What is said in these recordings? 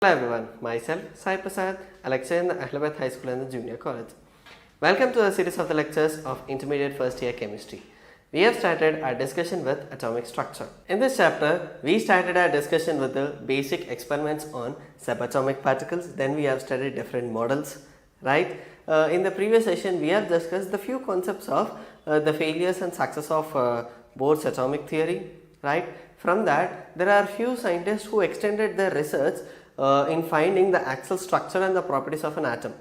Hello everyone, myself Sai Prasad, a lecturer in the Ahmedabad High School and the Junior College. Welcome to the series of the lectures of Intermediate First Year Chemistry. We have started our discussion with atomic structure. In this chapter, we started our discussion with the basic experiments on subatomic particles. Then we have studied different models, right? In the previous session, we have discussed the few concepts of the failures and success of Bohr's atomic theory, right? From that, there are few scientists who extended their research in finding the axial structure and the properties of an atom.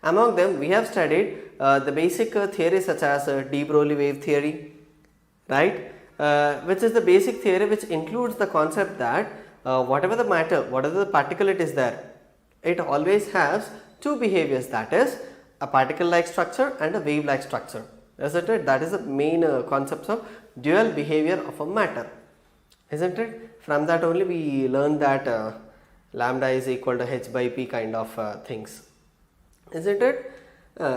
Among them, we have studied the basic theories such as de Broglie wave theory, right, which is the basic theory which includes the concept that whatever the matter, whatever the particle it is there, it always has two behaviors, that is a particle like structure and a wave like structure. Isn't it? That is the main concepts of dual behavior of a matter, isn't it? From that only we learn that lambda is equal to h by p kind of things, isn't it?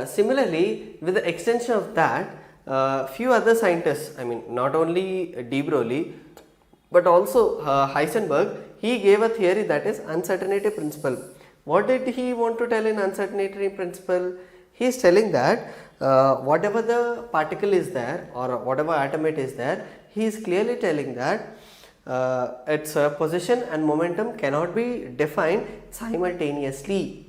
Similarly, with the extension of that, few other scientists, I mean not only de Broglie but also Heisenberg, he gave a theory that is uncertainty principle. What did he want to tell in uncertainty principle? He is telling that whatever the particle is there or whatever atom it is there, he is clearly telling that its position and momentum cannot be defined simultaneously,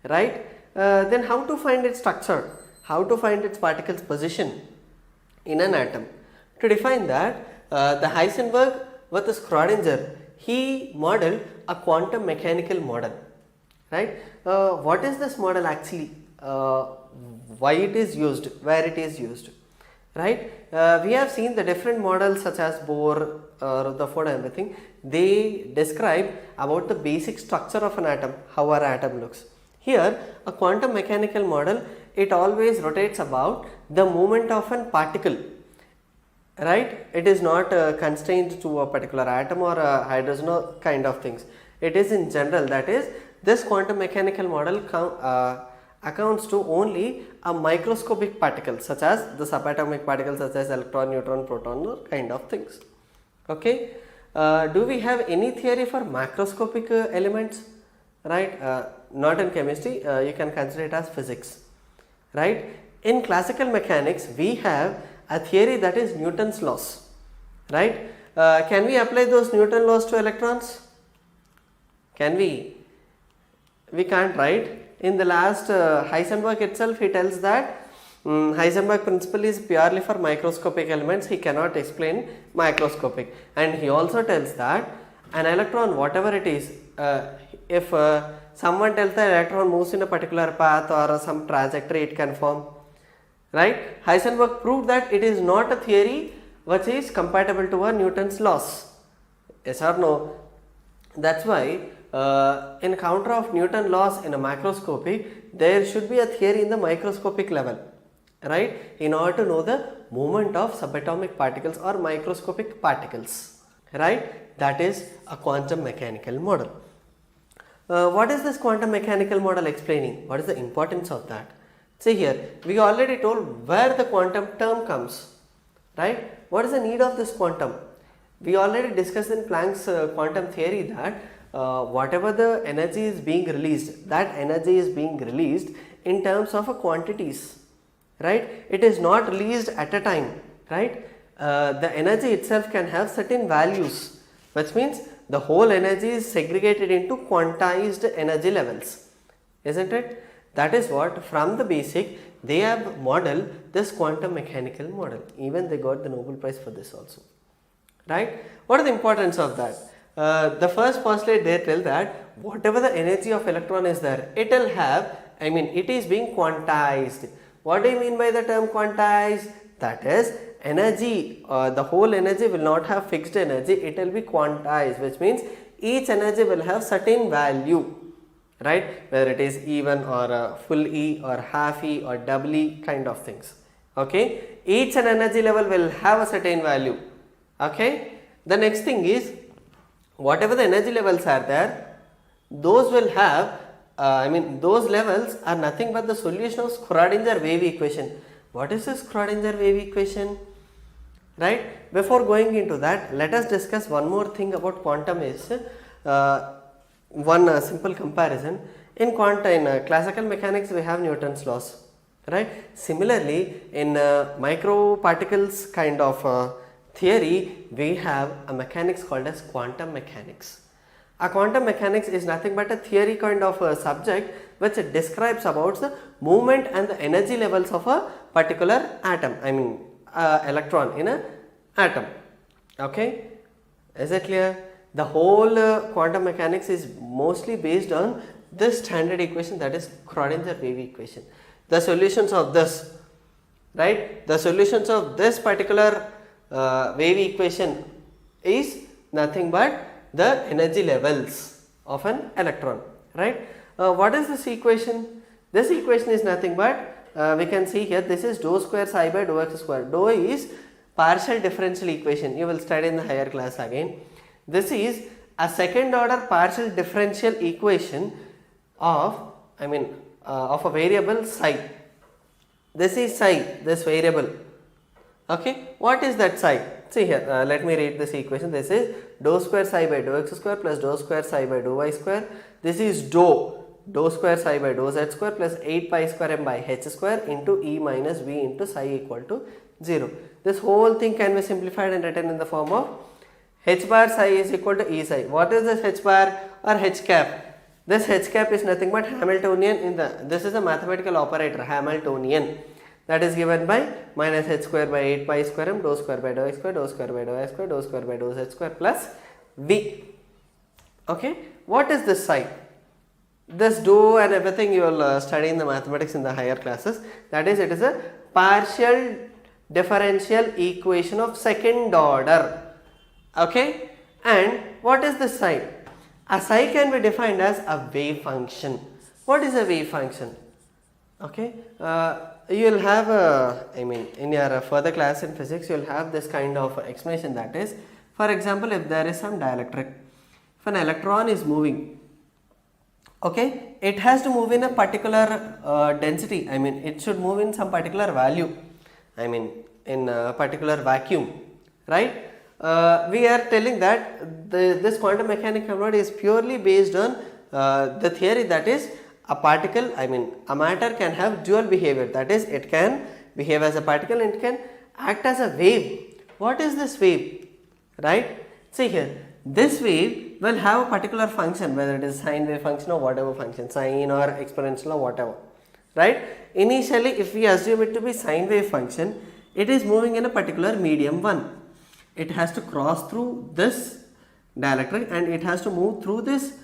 right? Then how to find its structure, how to find its particle's position in an atom? To define that, the Heisenberg with the Schrödinger, he modeled a quantum mechanical model, right? What is this model actually? Why it is used, where it is used, right? We have seen the different models such as Bohr, Rutherford and everything. They describe about the basic structure of an atom, how our atom looks. Here, a quantum mechanical model, it always rotates about the movement of a particle, right? It is not constrained to a particular atom or a hydrogen or kind of things. It is in general, that is, this quantum mechanical model accounts to only a microscopic particle such as the subatomic particles such as electron, neutron, proton or kind of things. Okay. Do we have any theory for macroscopic elements? Right. Not in chemistry, you can consider it as physics. Right. In classical mechanics, we have a theory that is Newton's laws. Right. Can we apply those Newton laws to electrons? Can we? We can't, right? In the last Heisenberg itself, he tells that Heisenberg principle is purely for microscopic elements, he cannot explain macroscopic. And he also tells that an electron, whatever it is, if someone tells the electron moves in a particular path or some trajectory, it can form, right? Heisenberg proved that it is not a theory which is compatible to a Newton's laws. Yes or no? That's why in counter of Newton laws in a macroscopy, there should be a theory in the microscopic level, right, in order to know the movement of subatomic particles or microscopic particles, right? That is a quantum mechanical model. What is this quantum mechanical model explaining? What is the importance of that? See here, we already told where the quantum term comes, right? What is the need of this quantum? We already discussed in Planck's quantum theory that whatever the energy is being released, that energy is being released in terms of a quantities, right? It is not released at a time, right? The energy itself can have certain values, which means the whole energy is segregated into quantized energy levels, isn't it? That is what from the basic they have modeled this quantum mechanical model. Even they got the Nobel Prize for this also, right? What is the importance of that? The first postulate they tell that whatever the energy of electron is there, it will have, I mean it is being quantized. What do you mean by the term quantized? That is energy, the whole energy will not have fixed energy, it will be quantized, which means each energy will have certain value, right? Whether it is even or full E or half E or double E kind of things. Okay, each an energy level will have a certain value. Okay, the next thing is whatever the energy levels are there, those will have, those levels are nothing but the solution of Schrödinger wave equation. What is the Schrödinger wave equation? Right? Before going into that, let us discuss one more thing about quantum is one simple comparison. In classical mechanics we have Newton's laws, right? Similarly in microparticles kind of theory we have a mechanics called as quantum mechanics. A quantum mechanics is nothing but a theory kind of a subject which describes about the movement and the energy levels of a particular atom, I mean electron in a atom. Okay, is it clear? The whole quantum mechanics is mostly based on this standard equation, that is Schrodinger wave equation. The solutions of this, right? The solutions of this particular wave equation is nothing but the energy levels of an electron, right? What is this equation? This equation is nothing but we can see here, this is dou square psi by dou x square. Dou is partial differential equation, you will study in the higher class again. This is a second order partial differential equation of, of a variable psi. This is psi, this variable. Okay, what is that psi? See here, let me read this equation. This is dou square psi by dou x square plus dou square psi by dou y square. This is dou square psi by dou z square plus 8 pi square m by h square into e minus v into psi equal to 0. This whole thing can be simplified and written in the form of h bar psi is equal to e psi. What is this h bar or h cap? This h cap is nothing but Hamiltonian this is a mathematical operator, Hamiltonian, that is given by minus h square by 8 pi square m dou square by dou x square dou square by dou y square dou square by dou z square plus v. Okay, what is this psi? This dou and everything you will study in the mathematics in the higher classes. That is, it is a partial differential equation of second order. Okay, and what is the psi? A psi can be defined as a wave function. What is a wave function? Okay, you will have in your further class in physics you will have this kind of explanation, that is, for example, if there is some dielectric, if an electron is moving, okay, it has to move in a particular density, it should move in some particular value, in a particular vacuum, right? We are telling that this quantum mechanics concept is purely based on the theory, that is, a particle, a matter can have dual behavior, that is, it can behave as a particle and it can act as a wave. What is this wave? Right? See here, this wave will have a particular function, whether it is sine wave function or whatever function, sine or exponential or whatever. Right? Initially, if we assume it to be sine wave function, it is moving in a particular medium 1. It has to cross through this dielectric and it has to move through this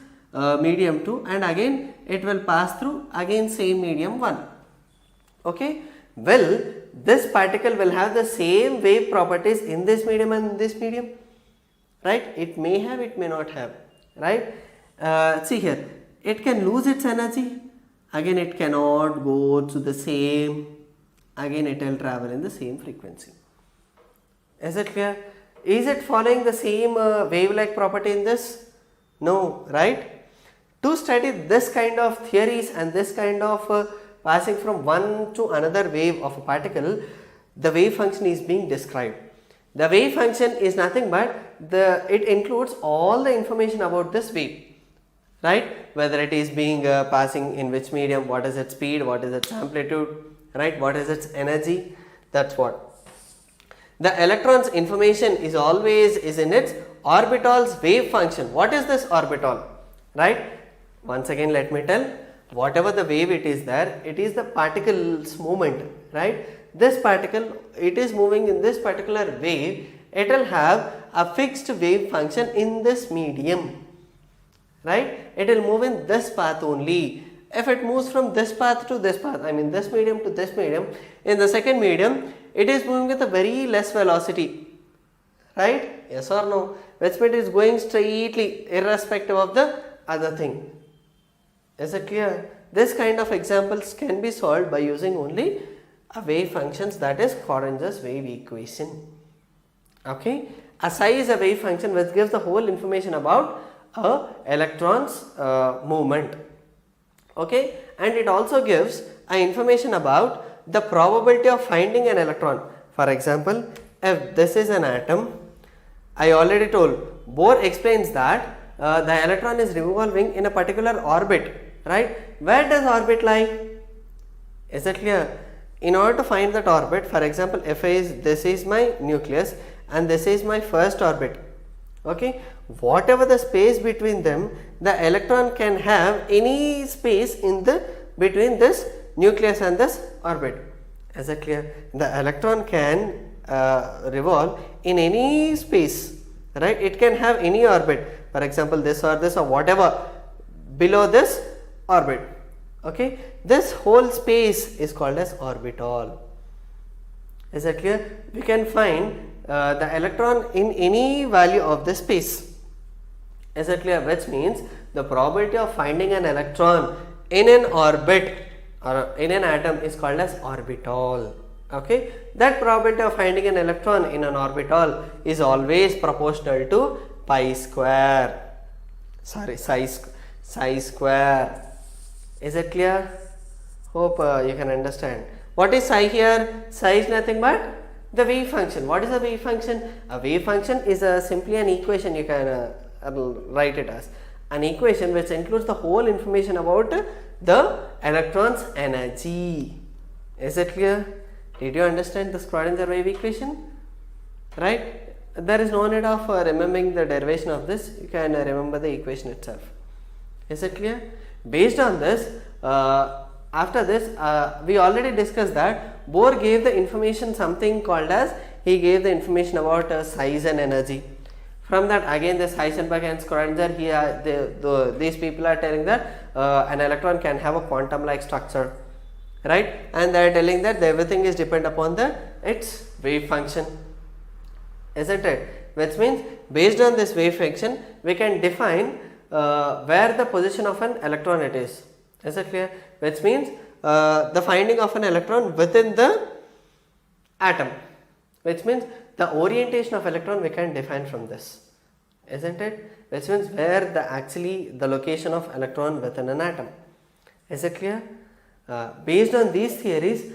medium 2, and again it will pass through again same medium 1. Okay, well, this particle will have the same wave properties in this medium and this medium, right? It may have, it may not have, right? See here, it can lose its energy, again it cannot go to the same, again it will travel in the same frequency. Is it clear? Is it following the same wave-like property in this? No, right? To study this kind of theories and this kind of passing from one to another wave of a particle, the wave function is being described. The wave function is nothing but it includes all the information about this wave, right? Whether it is being passing in which medium, what is its speed, what is its amplitude, right? What is its energy? That's what. The electron's information is always in its orbital's wave function. What is this orbital? Right? Once again let me tell, whatever the wave it is there, it is the particle's movement, right? This particle, it is moving in this particular wave, it will have a fixed wave function in this medium, right? It will move in this path only. If it moves from this path to this path, this medium to this medium, in the second medium, it is moving with a very less velocity, right? Yes or no? Which means it is going straightly irrespective of the other thing. Is it clear? This kind of examples can be solved by using only a wave functions, that is Schrodinger's wave equation. Okay? A psi is a wave function which gives the whole information about a electron's movement. Okay? And it also gives information about the probability of finding an electron. For example, if this is an atom, I already told, Bohr explains that the electron is revolving in a particular orbit, right? Where does orbit lie? Is it clear? In order to find that orbit, for example, if this is my nucleus and this is my first orbit, okay, whatever the space between them, the electron can have any space in the between this nucleus and this orbit. Is it clear? The electron can revolve in any space, right? It can have any orbit, for example this or whatever below this orbit. Okay, this whole space is called as orbital. Is that clear? We can find the electron in any value of the space. Is that clear? Which means the probability of finding an electron in an orbit or in an atom is called as orbital. Okay, that probability of finding an electron in an orbital is always proportional to pi square. Sorry, psi square. Is it clear? Hope you can understand. What is psi here? Psi is nothing but the wave function. What is a wave function? A wave function is simply an equation. You can write it as an equation which includes the whole information about the electron's energy. Is it clear? Did you understand the Schrodinger wave equation? Right? There is no need of remembering the derivation of this. You can remember the equation itself. Is it clear? Based on this, after this, we already discussed that Bohr gave the information something called as, he gave the information about size and energy. From that, again this Heisenberg and Schrodinger, these people are telling that an electron can have a quantum like structure, right? And they are telling that everything is dependent upon its wave function, isn't it? Which means based on this wave function, we can define where the position of an electron it is. Is it clear? Which means the finding of an electron within the atom, which means the orientation of electron we can define from this, isn't it? Which means where the location of electron within an atom. Is it clear? Based on these theories,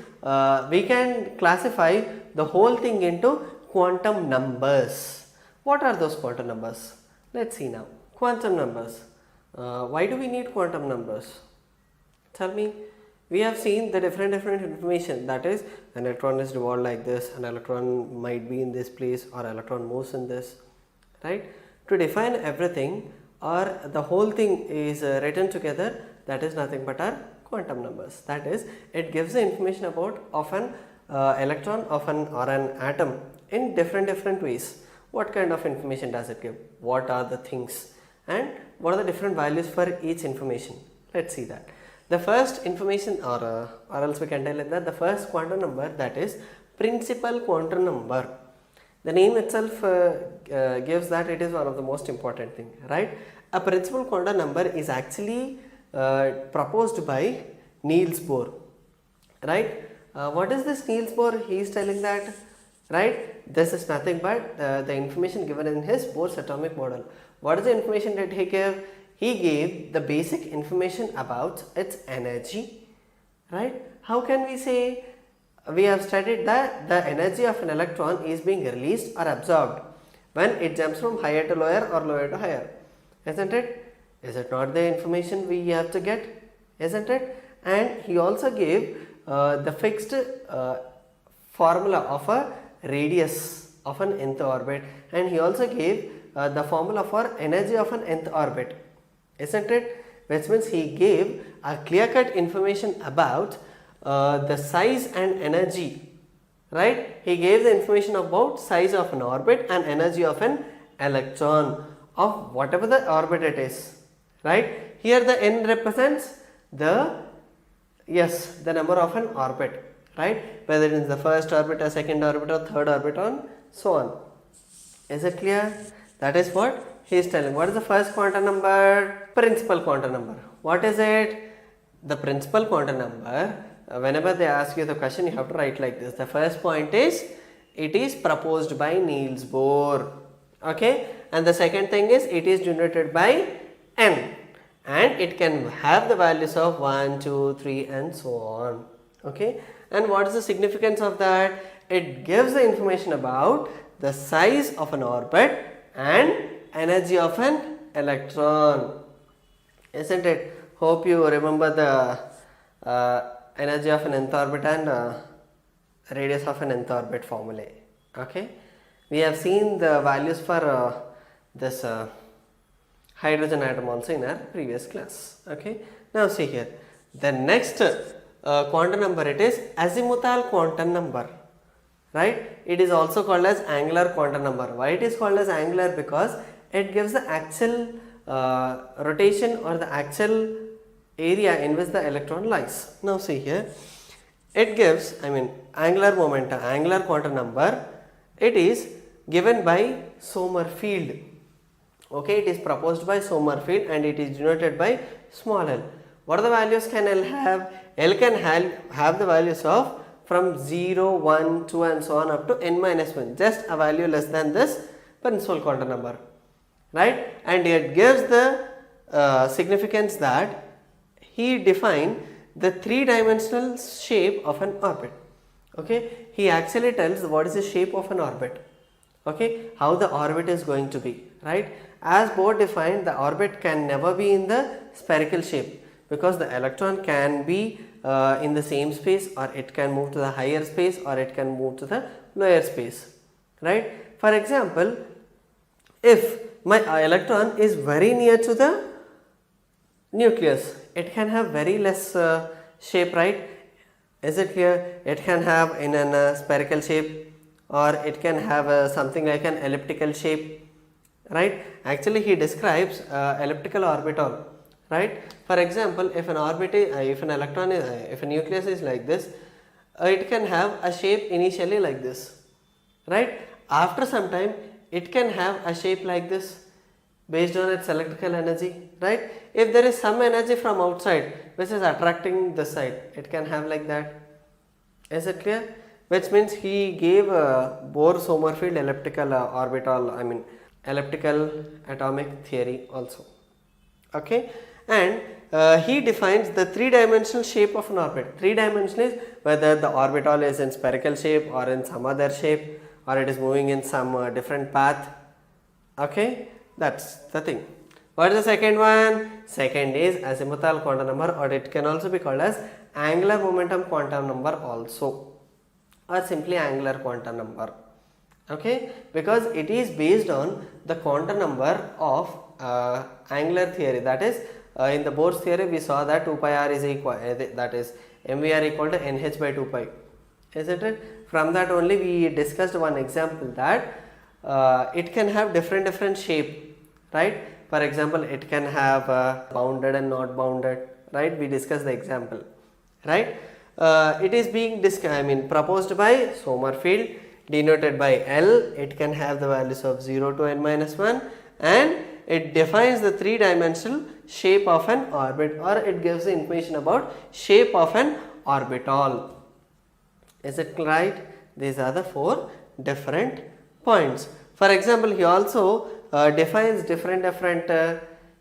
we can classify the whole thing into quantum numbers. What are those quantum numbers? Let's see now. Quantum numbers. Why do we need quantum numbers? Tell me. We have seen the different information, that is an electron is revolved like this, an electron might be in this place, or electron moves in this, right? To define everything or the whole thing is written together, that is nothing but our quantum numbers. That is, it gives the information about of an electron or an atom in different ways. What kind of information does it give? What are the things and what are the different values for each information? Let's see that. The first information, or else we can tell it that the first quantum number, that is principal quantum number. The name itself gives that it is one of the most important thing, right? A principal quantum number is actually proposed by Niels Bohr, right? What is this Niels Bohr? He is telling that, right? This is nothing but the information given in his Bohr's atomic model. What is the information that he gave? He gave the basic information about its energy, right? How can we say? We have studied that the energy of an electron is being released or absorbed when it jumps from higher to lower or lower to higher, isn't it? Is it not the information we have to get, isn't it? And he also gave the fixed formula of a radius of an nth orbit, and he also gave the formula for energy of an nth orbit, isn't it? Which means he gave a clear-cut information about the size and energy, right? He gave the information about size of an orbit and energy of an electron of whatever the orbit it is, right? Here the n represents the number of an orbit, right? Whether it is the first orbit or second orbit or third orbit and so on. Is it clear? That is what he is telling. What is the first quantum number? Principal quantum number. What is it? The principal quantum number, whenever they ask you the question, you have to write like this. The first point is, it is proposed by Niels Bohr, okay? And the second thing is, it is generated by n, and it can have the values of 1, 2, 3 and so on, okay? And what is the significance of that? It gives the information about the size of an orbit and energy of an electron, isn't it? Hope you remember the energy of an nth orbit and radius of an nth orbit formulae. Okay, we have seen the values for this hydrogen atom also in our previous class. Okay, now see here, the next quantum number, it is azimuthal quantum number, right? It is also called as angular quantum number. Why it is called as angular? Because it gives the actual rotation or the actual area in which the electron lies. Now see here, it gives, angular momentum, angular quantum number, it is given by Sommerfeld. Okay, it is proposed by Sommerfeld and it is denoted by small l. What are the values can L have? L can have the values of from 0, 1, 2 and so on up to n minus 1, just a value less than this principal quantum number, right? And it gives the significance that he defined the three-dimensional shape of an orbit. Okay, he actually tells what is the shape of an orbit, okay, how the orbit is going to be, right? As Bohr defined, the orbit can never be in the spherical shape because the electron can be in the same space, or it can move to the higher space, or it can move to the lower space, right? For example, if my electron is very near to the nucleus, it can have very less shape, right? Is it clear? It can have in a spherical shape, or it can have something like an elliptical shape, right? Actually, he describes elliptical orbital, right? For example, if an orbit is, if an electron is, if a nucleus is like this, it can have a shape initially like this, right? After some time, it can have a shape like this based on its electrical energy, right? If there is some energy from outside which is attracting this side, it can have like that. Is it clear? Which means he gave Bohr-Sommerfeld elliptical orbital, elliptical atomic theory also. Okay, and he defines the three-dimensional shape of an orbit. Three-dimensional is whether the orbital is in spherical shape or in some other shape, or it is moving in some different path. Okay, that's the thing. What is the second one? Second is azimuthal quantum number, or it can also be called as angular momentum quantum number also, or simply angular quantum number. Okay, because it is based on the quantum number of angular theory. That is, in the Bohr's theory we saw that 2 pi r is equal, that is mvr equal to nh by 2 pi, isn't it? From that only we discussed one example that it can have different shape, right? For example, it can have bounded and not bounded, right? We discussed the example, right? It is being proposed by Sommerfeld, denoted by L. It can have the values of 0 to n minus 1, and it defines the three-dimensional shape of an orbit, or it gives the information about shape of an orbital. Is it right? These are the four different points. For example, he also defines different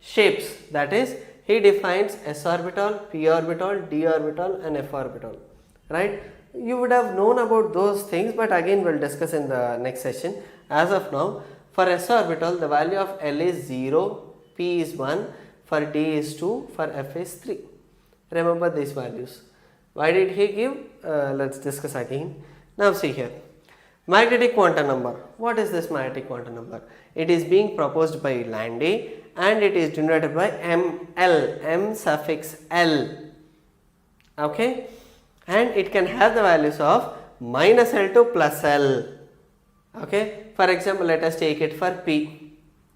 shapes. That is, he defines s orbital, p orbital, d orbital and f orbital, right? You would have known about those things, but again we will discuss in the next session. As of now, for s orbital the value of L is 0, p is 1, for d is 2, for f is 3. Remember these values. Why did he give? Let's discuss again. Now see here, magnetic quantum number. What is this magnetic quantum number? It is being proposed by Landy and it is denoted by ML, M suffix L. Okay, and it can have the values of minus L to plus L. Okay, for example, let us take it for P.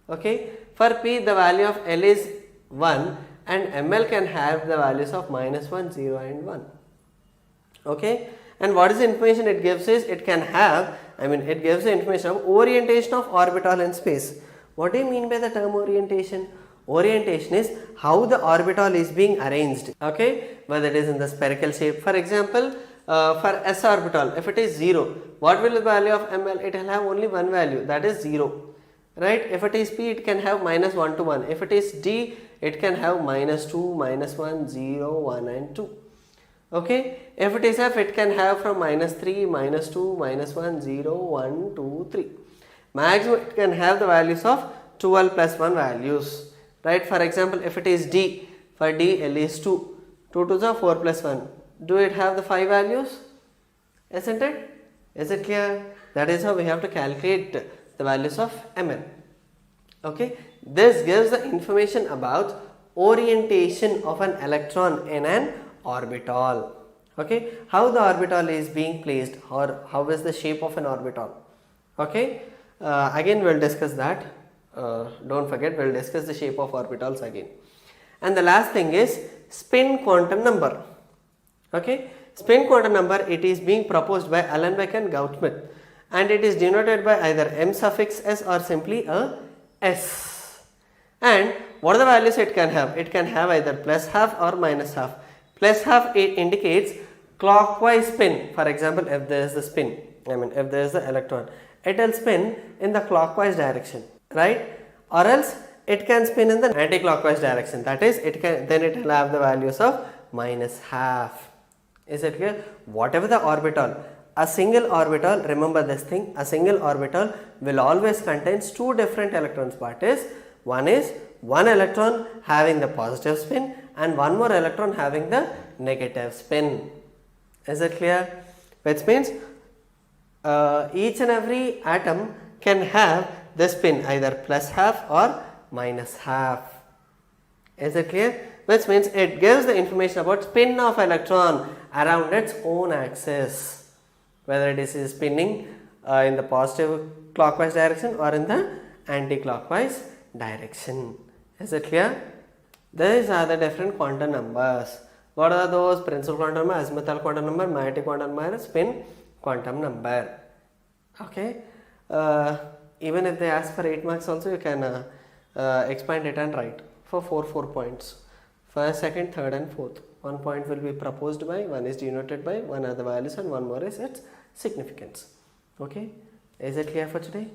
Okay, for P the value of L is 1 and ML can have the values of minus 1, 0 and 1. Okay, and what is the information it gives is, it can have, it gives the information of orientation of orbital in space. What do you mean by the term orientation? Orientation is how the orbital is being arranged, okay, whether it is in the spherical shape. For example, for s orbital, if it is 0, what will the value of ml? It will have only one value, that is 0, right? If it is p, it can have minus 1 to 1. If it is d, it can have minus 2, minus 1, 0, 1 and 2. Okay, if it is f, it can have from minus 3, minus 2, minus 1, 0, 1, 2, 3. Maximum it can have the values of 2 12 plus 1 values, right? For example, if it is D, for D, L is 2. 2 to the 4 plus 1. Do it have the 5 values? Isn't it? Is it clear? That is how we have to calculate the values of Mn. Okay. This gives the information about orientation of an electron in an orbital. Okay. How the orbital is being placed, or how is the shape of an orbital. Okay. Again we will discuss that. Don't forget, we will discuss the shape of orbitals again. And the last thing is spin quantum number. Okay. Spin quantum number, it is being proposed by Allenbeck and Gauss-Smith, and it is denoted by either m suffix s or simply a s. And what are the values it can have? It can have either plus half or minus half. Plus half, it indicates clockwise spin. For example, if there is the spin, if there is the electron, it will spin in the clockwise direction, right? Or else it can spin in the anti-clockwise direction. That is, it will have the values of minus half. Is it clear? Whatever the orbital, a single orbital, remember this thing, a single orbital will always contains two different electrons. Part is one electron having the positive spin and one more electron having the negative spin. Is it clear? Which means each and every atom can have the spin either plus half or minus half. Is it clear? Which means it gives the information about spin of electron around its own axis, whether it is spinning in the positive clockwise direction or in the anti-clockwise direction. Is it clear? These are the different quantum numbers. What are those? Principal quantum number, azimuthal quantum number, magnetic quantum number, spin quantum number. Okay. Even if they ask for 8 marks also, you can expand it and write for 4 points. First, second, third and fourth. 1 point will be proposed by, one is denoted by, one are the values and one more is its significance. Okay. Is it clear for today?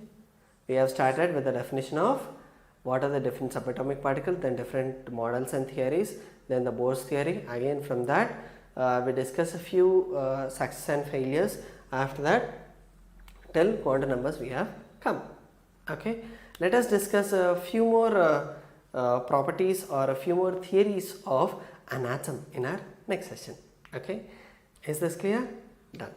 We have started with the definition of what are the different subatomic particles, then different models and theories, then the Bohr's theory. Again from that we discuss a few success and failures. After that, till quantum numbers we have come. Okay. Let us discuss a few more properties or a few more theories of an atom in our next session. Okay. Is this clear? Done.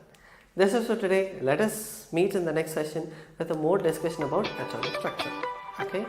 This is for today. Let us meet in the next session with a more discussion about atomic structure. Okay.